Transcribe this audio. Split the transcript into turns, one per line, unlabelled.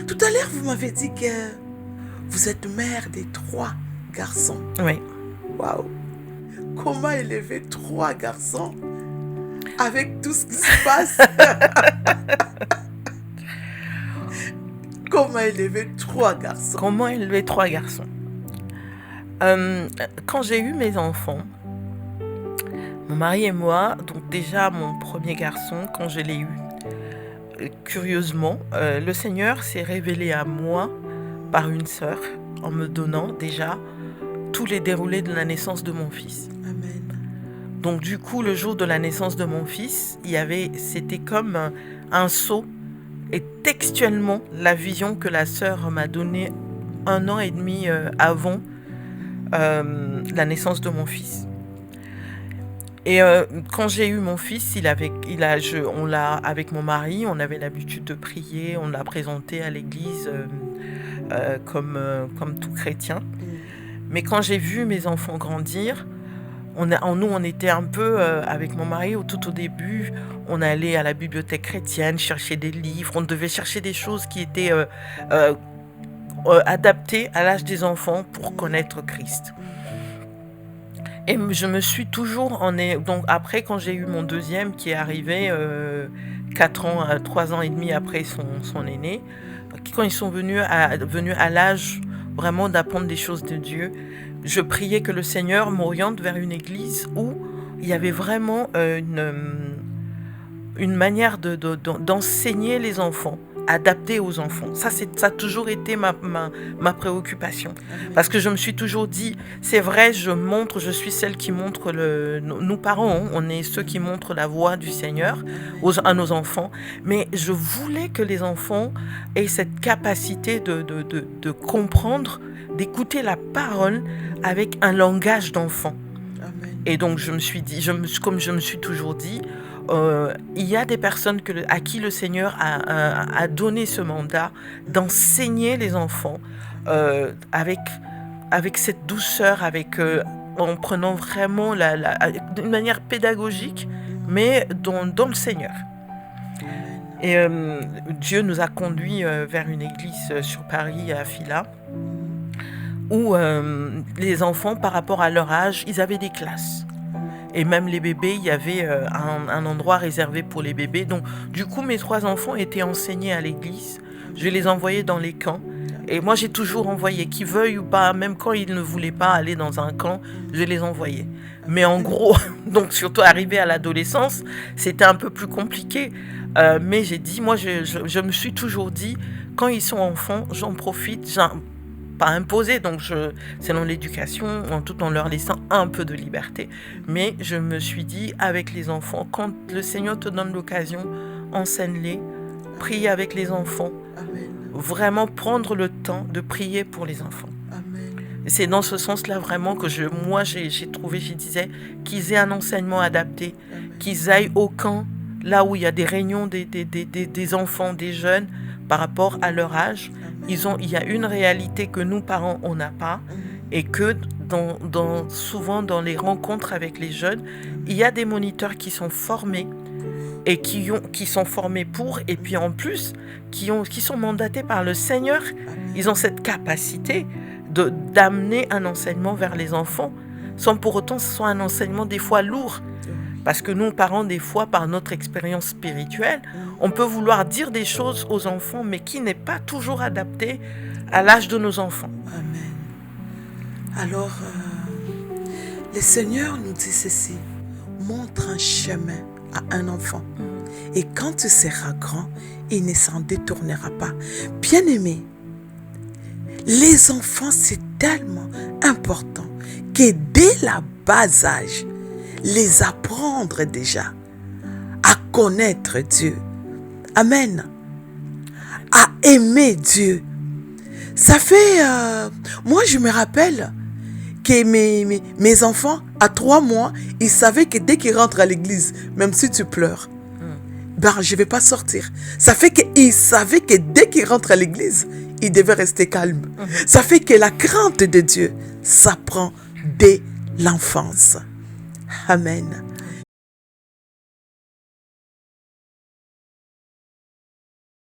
Tout à l'heure, vous m'avez dit que vous êtes mère des 3 garçons.
Oui.
Waouh! Comment élever 3 garçons avec tout ce qui se passe? Comment élever 3 garçons?
Comment élever 3 garçons? Quand j'ai eu mes enfants, mon mari et moi, donc déjà mon premier garçon, quand je l'ai eu, curieusement, le Seigneur s'est révélé à moi par une sœur en me donnant déjà tous les déroulés de la naissance de mon fils.
Amen.
Donc du coup, le jour de la naissance de mon fils, c'était comme un sceau et textuellement la vision que la sœur m'a donnée 1 an et demi avant la naissance de mon fils. Et quand j'ai eu mon fils, avec mon mari, on avait l'habitude de prier, on l'a présenté à l'église comme tout chrétien. Mais quand j'ai vu mes enfants grandir, on était un peu, avec mon mari, tout au début, on allait à la bibliothèque chrétienne chercher des livres, on devait chercher des choses qui étaient adaptées à l'âge des enfants pour connaître Christ. Et je me suis toujours... Donc après, quand j'ai eu mon deuxième qui est arrivé 3 ans et demi après son aîné, quand ils sont venus à l'âge vraiment d'apprendre des choses de Dieu, je priais que le Seigneur m'oriente vers une église où il y avait vraiment une manière d'enseigner les enfants, adaptée aux enfants. Ça a toujours été ma préoccupation. Parce que je me suis toujours dit, c'est vrai, je suis celle qui montre nous parents, on est ceux qui montrent la voie du Seigneur à nos enfants. Mais je voulais que les enfants aient cette capacité de comprendre, d'écouter la parole avec un langage d'enfant.
Amen.
Et donc je me suis dit, comme je me suis toujours dit, il y a des personnes à qui le Seigneur a donné ce mandat d'enseigner les enfants avec cette douceur, en prenant vraiment d'une manière pédagogique, mais dans le Seigneur. Et Dieu nous a conduits vers une église sur Paris, à Fila, où les enfants, par rapport à leur âge, ils avaient des classes. Et même les bébés, il y avait un endroit réservé pour les bébés. Donc, du coup, mes 3 enfants étaient enseignés à l'église. Je les envoyais dans les camps. Et moi, j'ai toujours envoyé, qu'ils veuillent ou pas, même quand ils ne voulaient pas aller dans un camp, je les envoyais. Mais en gros, donc surtout arrivé à l'adolescence, c'était un peu plus compliqué. Mais j'ai dit, moi, je me suis toujours dit, quand ils sont enfants, j'en profite, pas imposé, donc selon l'éducation, tout en leur laissant un peu de liberté. Mais je me suis dit, avec les enfants, quand le Seigneur te donne l'occasion, enseigne-les, prie avec les enfants.
Amen.
Vraiment prendre le temps de prier pour les enfants.
Amen.
C'est dans ce sens-là vraiment que j'ai disais, qu'ils aient un enseignement adapté,
Amen.
qu'ils aillent au camp, là où il y a des réunions des enfants, des jeunes, par rapport à leur âge. Il y a une réalité que nous, parents, on n'a pas, et que souvent dans les rencontres avec les jeunes, il y a des moniteurs qui sont formés, et qui sont formés et puis en plus, qui sont mandatés par le Seigneur. Ils ont cette capacité d'amener un enseignement vers les enfants, sans pour autant que ce soit un enseignement des fois lourd. Parce que nous, parents, des fois, par notre expérience spirituelle, on peut vouloir dire des choses aux enfants, mais qui n'est pas toujours adapté à l'âge de nos enfants.
Amen. Alors, le Seigneur nous dit ceci, montre un chemin à un enfant. Et quand tu seras grand, il ne s'en détournera pas. Bien-aimé, les enfants, c'est tellement important que dès la bas âge, les apprendre déjà à connaître Dieu. Amen. À aimer Dieu. Ça fait... moi, je me rappelle que mes enfants, à 3 mois, ils savaient que dès qu'ils rentrent à l'église, même si tu pleures, je ne vais pas sortir. Ça fait qu'ils savaient que dès qu'ils rentrent à l'église, ils devaient rester calmes. Ça fait que la crainte de Dieu s'apprend dès l'enfance. Amen.